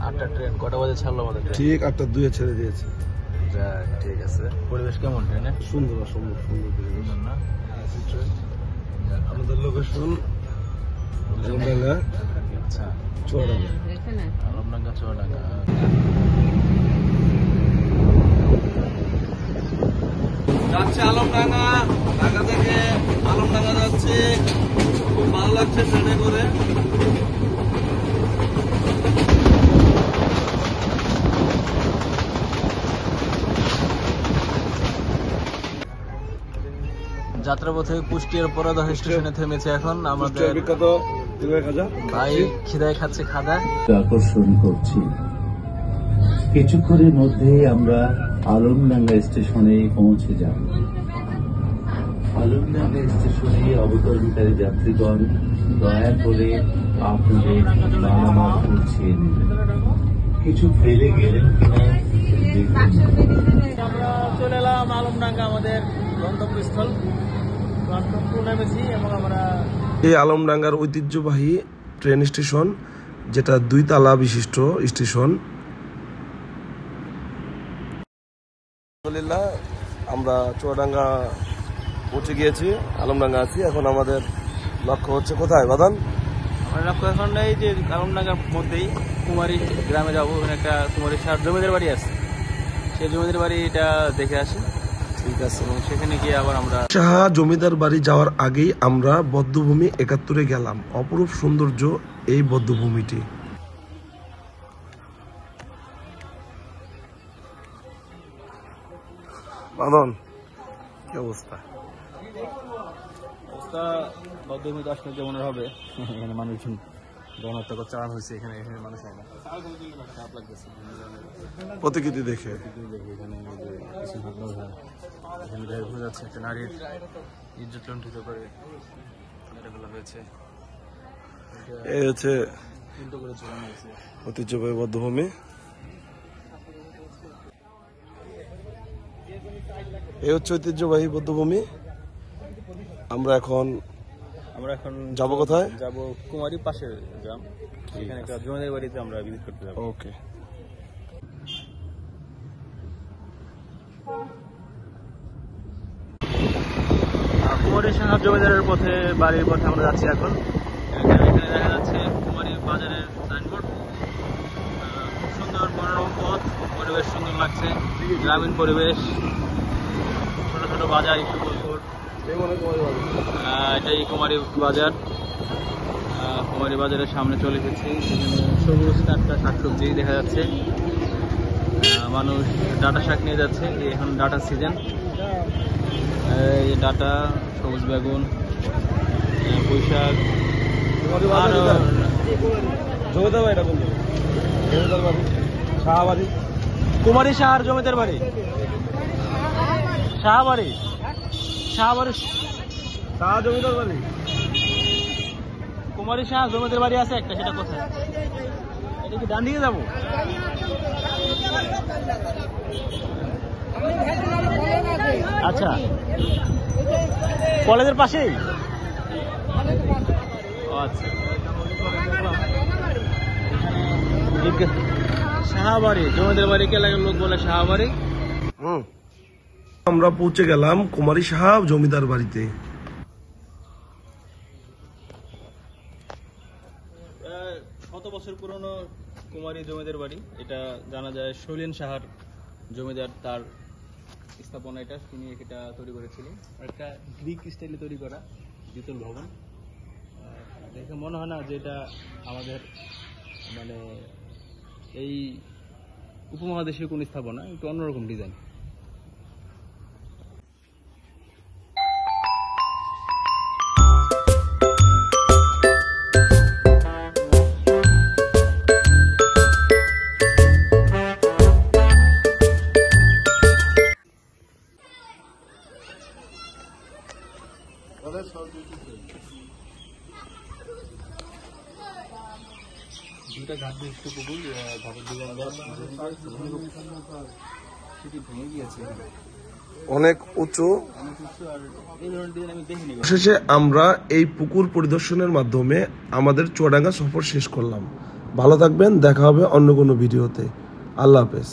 8টা train কটা বাজে ছাড়লো আমাদের? ঠিক 8:02 ছেড়ে দিয়েছে। যাক ঠিক আছে। পরিবেশ কেমন ট্রেনে? সুন্দর সুন্দর সুন্দর সুন্দর না? আমাদের লোকেশন আলমডাঙ্গা। আচ্ছা, চুয়াডাঙ্গা। আলমডাঙ্গা চুয়াডাঙ্গা। যাচ্ছে আলমডাঙ্গা, ঢাকা থেকে আলমডাঙ্গা যাচ্ছে। খুব ভালো লাগছে ট্রেনে করে। যাত্রাপথে কুষ্টিয়ার পরাদহ স্টেশনে থেমেছে এখন আমাদের বিখ্যাত ভাই খিদায় খাচ্ছে খাদা। আকর্ষণ করছি। কিছুক্ষণের মধ্যেই আমরা আলমডাঙ্গা স্টেশনে পৌঁছে যাব। আলমডাঙ্গা স্টেশনে অবতরণকারী যাত্রীগণ দয়া করে আপনাদের মালামাল পৌঁছিয়ে নেবেন। কিছু ফেলে গেলেন কিনা আমরা চলে এলাম আলমডাঙ্গা, আমাদের গন্তব্যস্থল। প্ল্যাটফর্ম নেমেছি এবং আমরা এই আলমডাঙ্গার ঐতিহ্যবাহী ট্রেন স্টেশন, যেটা 2 তলা বিশিষ্ট স্টেশন। আলহামদুলিল্লাহ আমরা চুয়াডাঙ্গা পৌঁছে গিয়েছি, আলমডাঙ্গা আছি। এখন আমাদের লক্ষ্য হচ্ছে কোথায় বাদান? আমার লক্ষ্য এখন এই যে আলমডাঙ্গার মধ্যেই কুমারী গ্রামে যাবো। ওখানে একটা কুমারী সার জমিদার বাড়ি আছে, সেই জমিদার বাড়িটা দেখে আসি। ঠিক আছে, এবং সেখানে গিয়ে আবার আমরা শাহ জমিদার বাড়ি যাওয়ার আগেই আমরা বধ্যভূমি 71-এ গেলাম। অপরূপ সৌন্দর্য এই বধ্যভূমিটি। বাদন কি অবস্থা? অবস্থা বদ্ধভূমি তো আসলে যেমন হবে, এখানে মানুষজন গণহত্যা চালানো হয়েছে। এখানে এখানে মানুষ হয় না, খারাপ লাগতেছে প্রতিকৃতি দেখে। এখানে কিছু ঘটনা হয়। এখানে দেখা যাচ্ছে একটা নারীর ইজ্জত লুণ্ঠিত করে এটাগুলো হয়েছে। এই হচ্ছে উল্টো করে চলানো হয়েছে। ঐতিহ্যবাহী বধ্যভূমি। এই হচ্ছে ঐতিহ্যবাহী বধ্যভূমি। আমরা এখন যাবো কোথায়? যাবো কুমারী পাশের গ্রাম, এখানে একটা জমিদার বাড়িতে আমরা ভিজিট করতে যাবো। ওকে। কুমারী সাহাব জমিদারের পথে, বাড়ির পথে আমরা যাচ্ছি এখন। এখানে দেখা যাচ্ছে কুমারী বাজারের সাইনবোর্ড। খুব সুন্দর মনোরম পথ, পরিবেশ সুন্দর লাগছে, গ্রামীণ পরিবেশ, ছোট ছোট বাজার, একটু পরপর। এটাই কুমারী বাজার। কুমারী বাজারের সামনে চলে এসেছি। এখানে সবুজ টাটকা শাকসবজি দেখা যাচ্ছে। মানুষ ডাঁটা শাক নিয়ে যাচ্ছে, এখন ডাঁটার সিজন। এই ডাঁটা, সবুজ বেগুন, পুঁই শাক। কুমারী শাহর জমিদার বাড়ি, শাহবাড়ি, শাহবাড়ি, শাহ জমিদার বাড়ি। কুমারী শাহ জমিদার বাড়ি আছে একটা, সেটা কোথায়? এটা কি ডান দিকে যাবো? আচ্ছা, কলেজের পাশেই। আচ্ছা, শাহবাড়ি জমিদার বাড়ি, কে লাগে লোক বলে শাহবাড়ি। আমরা পৌঁছে গেলাম কুমারী সাহাব জমিদার বাড়িতে। শত বছর পুরনো কুমারী জমিদার বাড়ি। এটা জানা যায় শৈলেন সাহার জমিদার, তার স্থাপনা এটা, তিনি এটা তৈরি করেছিলেন। একটা গ্রিক স্টাইলে তৈরি করা দ্বিতল ভবন। দেখে মনে হয় না যে এটা আমাদের মানে এই উপমহাদেশীয় কোন স্থাপনা, একটু অন্যরকম ডিজাইন। দুটা ঘাট বিশিষ্ট পুকুর, ঘাটের ডিজাইন সেটি ভেঙে গিয়েছে। অনেক উঁচু, কিছু আর এই ধরনের ডিজাইন আমি দেখিনি। শেষে আমরা এই পুকুর পরিদর্শনের মাধ্যমে আমাদের চুয়াডাঙ্গা সফর শেষ করলাম। ভালো থাকবেন, দেখা হবে অন্য কোনো ভিডিওতে। আল্লাহ হাফেজ।